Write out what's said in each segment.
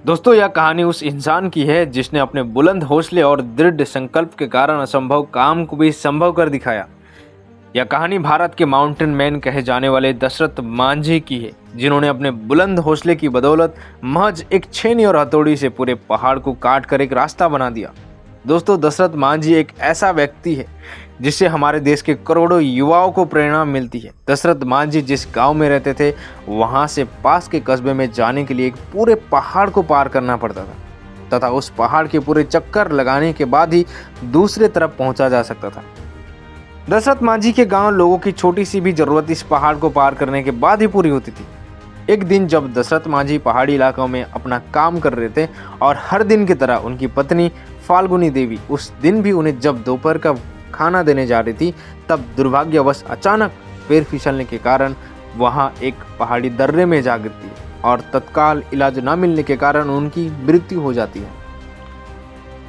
दोस्तों, यह कहानी उस इंसान की है जिसने अपने बुलंद हौसले और दृढ़ संकल्प के कारण असंभव काम को भी संभव कर दिखाया। यह कहानी भारत के माउंटेन मैन कहे जाने वाले दशरथ मांझी की है, जिन्होंने अपने बुलंद हौसले की बदौलत महज एक छेनी और हथौड़ी से पूरे पहाड़ को काट कर एक रास्ता बना दिया। दोस्तों, दशरथ मांझी एक ऐसा व्यक्ति है जिससे हमारे देश के करोड़ों युवाओं को प्रेरणा मिलती है। दशरथ मांझी जिस गांव में रहते थे, वहां से पास के कस्बे में जाने के लिए एक पूरे पहाड़ को पार करना पड़ता था तथा उस पहाड़ के पूरे चक्कर लगाने के बाद ही दूसरे तरफ पहुंचा जा सकता था। दशरथ मांझी के गांव लोगों की छोटी सी भी जरूरत इस पहाड़ को पार करने के बाद ही पूरी होती थी। एक दिन जब दशरथ मांझी पहाड़ी इलाकों में अपना काम कर रहे थे और हर दिन की तरह उनकी पत्नी फाल्गुनी देवी उस दिन भी उन्हें जब दोपहर का खाना देने जा रही थी, तब दुर्भाग्यवश अचानक पैर फिसलने के कारण वहां एक पहाड़ी दर्रे में जा गिरती है और तत्काल इलाज न मिलने के कारण उनकी मृत्यु हो जाती है।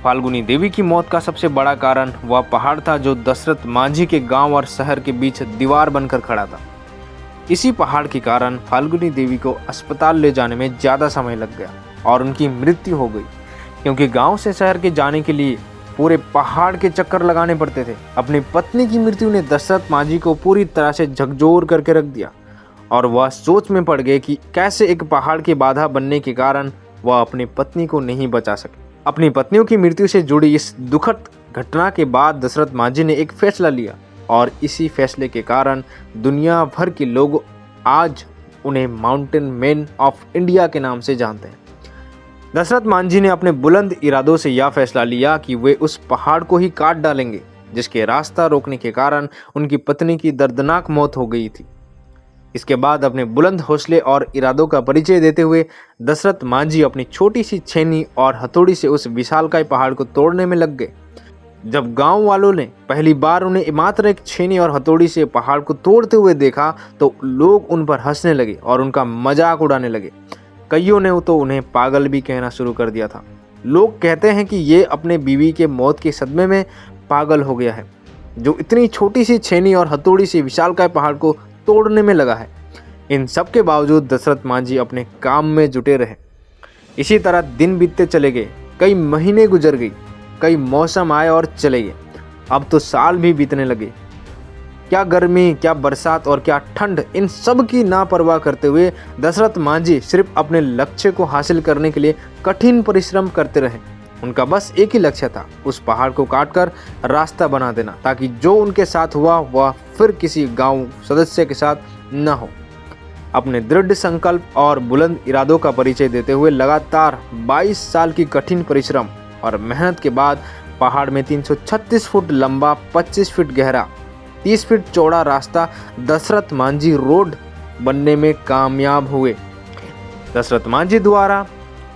फाल्गुनी देवी की मौत का सबसे बड़ा कारण वह पहाड़ था जो दशरथ मांझी के गांव और शहर के बीच दीवार बनकर खड़ा था। इसी पहाड़ के कारण फाल्गुनी देवी को अस्पताल ले जाने में ज़्यादा समय लग गया और उनकी मृत्यु हो गई, क्योंकि गांव से शहर के जाने के लिए पूरे पहाड़ के चक्कर लगाने पड़ते थे। अपनी पत्नी की मृत्यु ने दशरथ मांझी को पूरी तरह से झकझोर करके रख दिया और वह सोच में पड़ गए कि कैसे एक पहाड़ की बाधा बनने के कारण वह अपनी पत्नी को नहीं बचा सके। अपनी पत्नियों की मृत्यु से जुड़ी इस दुखद घटना के बाद दशरथ मांझी ने एक फैसला लिया और इसी फैसले के कारण दुनिया भर के लोग आज उन्हें माउंटेन मैन ऑफ इंडिया के नाम से जानते हैं। दशरथ मांझी ने अपने बुलंद इरादों से यह फैसला लिया कि वे उस पहाड़ को ही काट डालेंगे जिसके रास्ता रोकने के कारण उनकी पत्नी की दर्दनाक मौत हो गई थी। इसके बाद अपने बुलंद हौसले और इरादों का परिचय देते हुए दशरथ मांझी अपनी छोटी सी छेनी और हथौड़ी से उस विशालकाय पहाड़ को तोड़ने में लग गए। जब गांव वालों ने पहली बार उन्हें मात्र एक छेनी और हथौड़ी से पहाड़ को तोड़ते हुए देखा तो लोग उन पर हंसने लगे और उनका मजाक उड़ाने लगे। कईयों ने तो उन्हें पागल भी कहना शुरू कर दिया था। लोग कहते हैं कि ये अपने बीवी के मौत के सदमे में पागल हो गया है, जो इतनी छोटी सी छेनी और हथौड़ी से विशालकाय पहाड़ को तोड़ने में लगा है। इन सब के बावजूद दशरथ मांझी अपने काम में जुटे रहे। इसी तरह दिन बीतते चले गए, कई महीने गुजर गई, कई मौसम आए और चले गए। अब तो साल भी बीतने लगे। क्या गर्मी, क्या बरसात और क्या ठंड, इन सब की ना परवाह करते हुए दशरथ मांझी सिर्फ अपने लक्ष्य को हासिल करने के लिए कठिन परिश्रम करते रहे। उनका बस एक ही लक्ष्य था, उस पहाड़ को काटकर रास्ता बना देना, ताकि जो उनके साथ हुआ वह फिर किसी गांव सदस्य के साथ न हो। अपने दृढ़ संकल्प और बुलंद इरादों का परिचय देते हुए लगातार 22 साल की कठिन परिश्रम और मेहनत के बाद पहाड़ में 336 फुट लंबा, 25 फीट गहरा, 30 फीट चौड़ा रास्ता दशरथ मांझी रोड बनने में कामयाब हुए। दशरथ मांझी द्वारा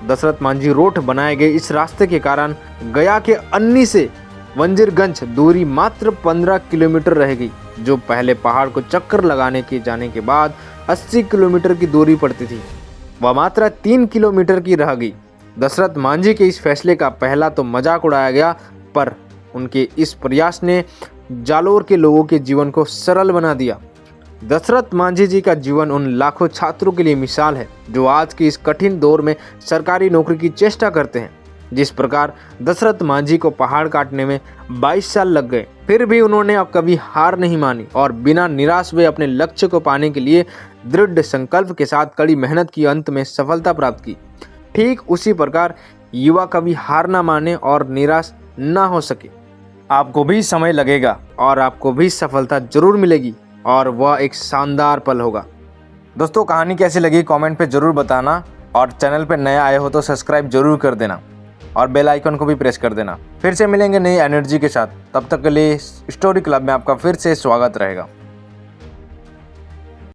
दशरथ मांझी रोड बनाए गए इस रास्ते के कारण गया के अन्नी से वंजीरगंज दूरी मात्र 15 किलोमीटर रह गई, जो पहले पहाड़ को चक्कर लगाने के जाने के बाद 80 किलोमीटर की दूरी पड़ती थी, वह मात्र 3 किलोमीटर की रह गई। दशरथ मांझी के इस फैसले का पहला तो मजाक उड़ाया गया, पर उनके इस प्रयास ने जालोर के लोगों के जीवन को सरल बना दिया। दशरथ मांझी जी का जीवन उन लाखों छात्रों के लिए मिसाल है जो आज के इस कठिन दौर में सरकारी नौकरी की चेष्टा करते हैं। जिस प्रकार दशरथ मांझी को पहाड़ काटने में 22 साल लग गए, फिर भी उन्होंने अब कभी हार नहीं मानी और बिना निराश हुए अपने लक्ष्य को पाने के लिए दृढ़ संकल्प के साथ कड़ी मेहनत की अंत में सफलता प्राप्त की। ठीक उसी प्रकार युवा कभी हार ना माने और निराश ना हो सके। आपको भी समय लगेगा और आपको भी सफलता जरूर मिलेगी और वह एक शानदार पल होगा। दोस्तों, कहानी कैसी लगी कमेंट पे ज़रूर बताना और चैनल पे नया आए हो तो सब्सक्राइब जरूर कर देना और बेल आइकन को भी प्रेस कर देना। फिर से मिलेंगे नई एनर्जी के साथ, तब तक के लिए स्टोरी क्लब में आपका फिर से स्वागत रहेगा।